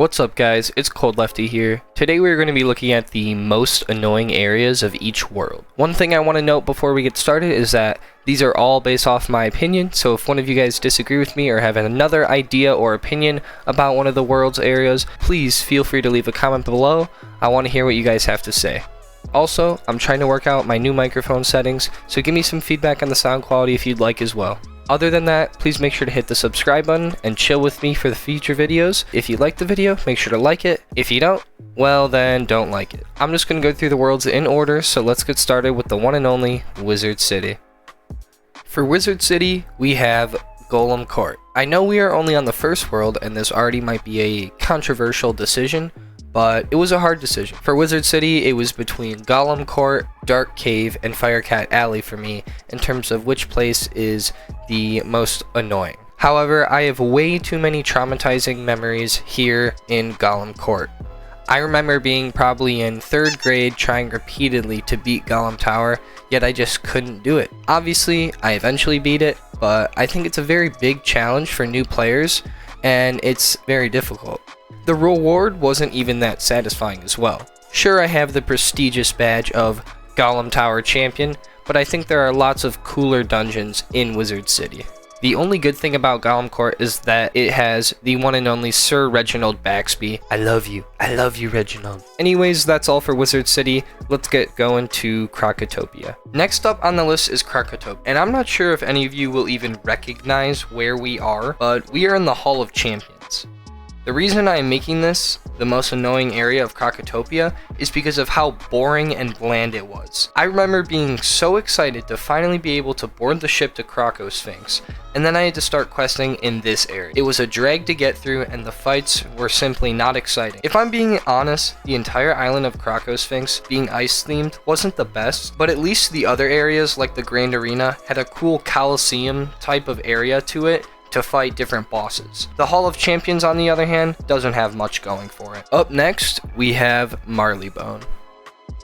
What's up guys, it's Cold Lefty here. Today we're going to be looking at the most annoying areas of each world. One thing I want to note before we get started is that these are all based off my opinion, so if one of you guys disagree with me or have another idea or opinion about one of the world's areas, please feel free to leave a comment below. I want to hear what you guys have to say. Also, I'm trying to work out my new microphone settings, so give me some feedback on the sound quality if you'd like as well. Other than that, please make sure to hit the subscribe button and chill with me for the future videos. If you like the video, make sure to like it. If you don't, well then don't like it. I'm just going to go through the worlds in order, so let's get started with the one and only Wizard City. For Wizard City, we have Golem Court. I know we are only on the first world and this already might be a controversial decision, but it was a hard decision. For Wizard City, it was between Golem Court, Dark Cave, and Firecat Alley for me in terms of which place is the most annoying. However, I have way too many traumatizing memories here in Golem Court. I remember being probably in 3rd grade trying repeatedly to beat Golem Tower, yet I just couldn't do it. Obviously, I eventually beat it, but I think it's a very big challenge for new players, and it's very difficult. The reward wasn't even that satisfying as well. Sure, I have the prestigious badge of Golem Tower Champion, but I think there are lots of cooler dungeons in Wizard City. The only good thing about Golem Court is that it has the one and only Sir Reginald Baxby. I love you, Reginald. Anyways, that's all for Wizard City. Let's get going to Krokotopia. Next up on the list is Krokotopia, and I'm not sure if any of you will even recognize where we are, but we are in the Hall of Champions. The reason I am making this the most annoying area of Krokotopia is because of how boring and bland it was. I remember being so excited to finally be able to board the ship to Krokosphinx, and then I had to start questing in this area. It was a drag to get through and the fights were simply not exciting. If I'm being honest, the entire island of Krokosphinx being ice themed wasn't the best, but at least the other areas like the Grand Arena had a cool Coliseum type of area to it to fight different bosses. The Hall of Champions, on the other hand, doesn't have much going for it. Up next, we have Marleybone.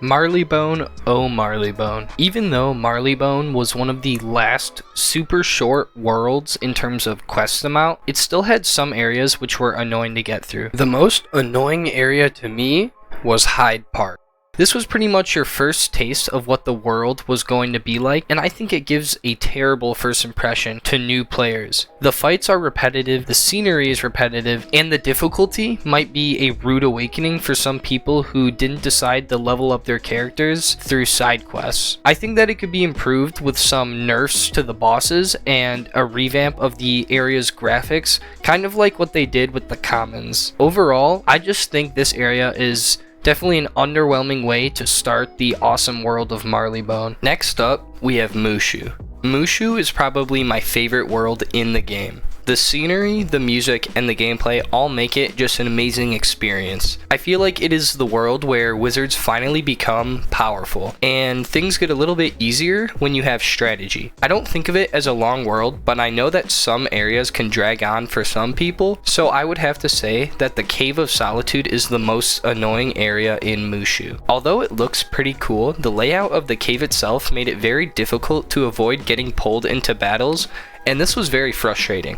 Marleybone, oh Marleybone. Even though Marleybone was one of the last super short worlds in terms of quest amount, it still had some areas which were annoying to get through. The most annoying area to me was Hyde Park. This was pretty much your first taste of what the world was going to be like, and I think it gives a terrible first impression to new players. The fights are repetitive, the scenery is repetitive, and the difficulty might be a rude awakening for some people who didn't decide to level up their characters through side quests. I think that it could be improved with some nerfs to the bosses and a revamp of the area's graphics, kind of like what they did with the commons. Overall, I just think this area is definitely an underwhelming way to start the awesome world of Marleybone. Next up, we have Mooshu. Mooshu is probably my favorite world in the game. The scenery, the music, and the gameplay all make it just an amazing experience. I feel like it is the world where wizards finally become powerful, and things get a little bit easier when you have strategy. I don't think of it as a long world, but I know that some areas can drag on for some people, so I would have to say that the Cave of Solitude is the most annoying area in Mooshu. Although it looks pretty cool, the layout of the cave itself made it very difficult to avoid getting pulled into battles, and this was very frustrating.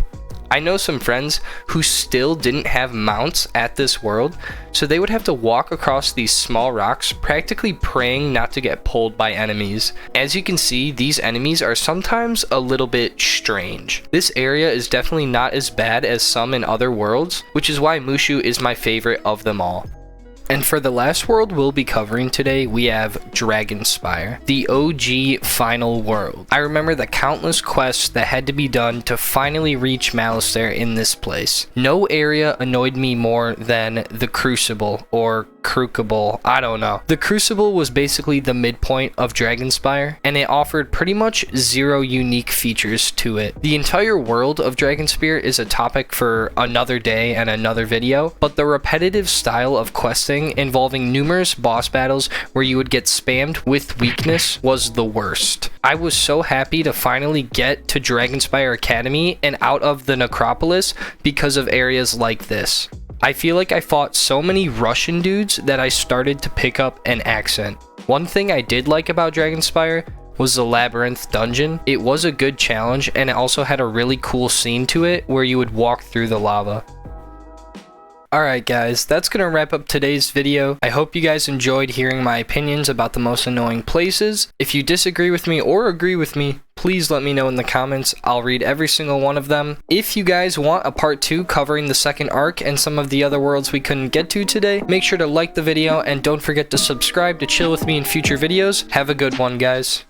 I know some friends who still didn't have mounts at this world, so they would have to walk across these small rocks, practically praying not to get pulled by enemies. As you can see, these enemies are sometimes a little bit strange. This area is definitely not as bad as some in other worlds, which is why Mooshu is my favorite of them all. And for the last world we'll be covering today, we have Dragonspyre, the OG final world. I remember the countless quests that had to be done to finally reach Malistaire in this place. No area annoyed me more than the Crucible, or Krokotopia, I don't know. The Crucible was basically the midpoint of Dragonspyre, and it offered pretty much zero unique features to it. The entire world of Dragonspyre is a topic for another day and another video, but the repetitive style of questing involving numerous boss battles where you would get spammed with weakness was the worst. I was so happy to finally get to Dragonspyre Academy and out of the Necropolis because of areas like this. I feel like I fought so many Russian dudes that I started to pick up an accent. One thing I did like about Dragonspyre was the Labyrinth dungeon. It was a good challenge, and it also had a really cool scene to it where you would walk through the lava. Alright guys, that's gonna wrap up today's video. I hope you guys enjoyed hearing my opinions about the most annoying places. If you disagree with me or agree with me, please let me know in the comments. I'll read every single one of them. If you guys want a part 2 covering the second arc and some of the other worlds we couldn't get to today, make sure to like the video and don't forget to subscribe to chill with me in future videos. Have a good one, guys.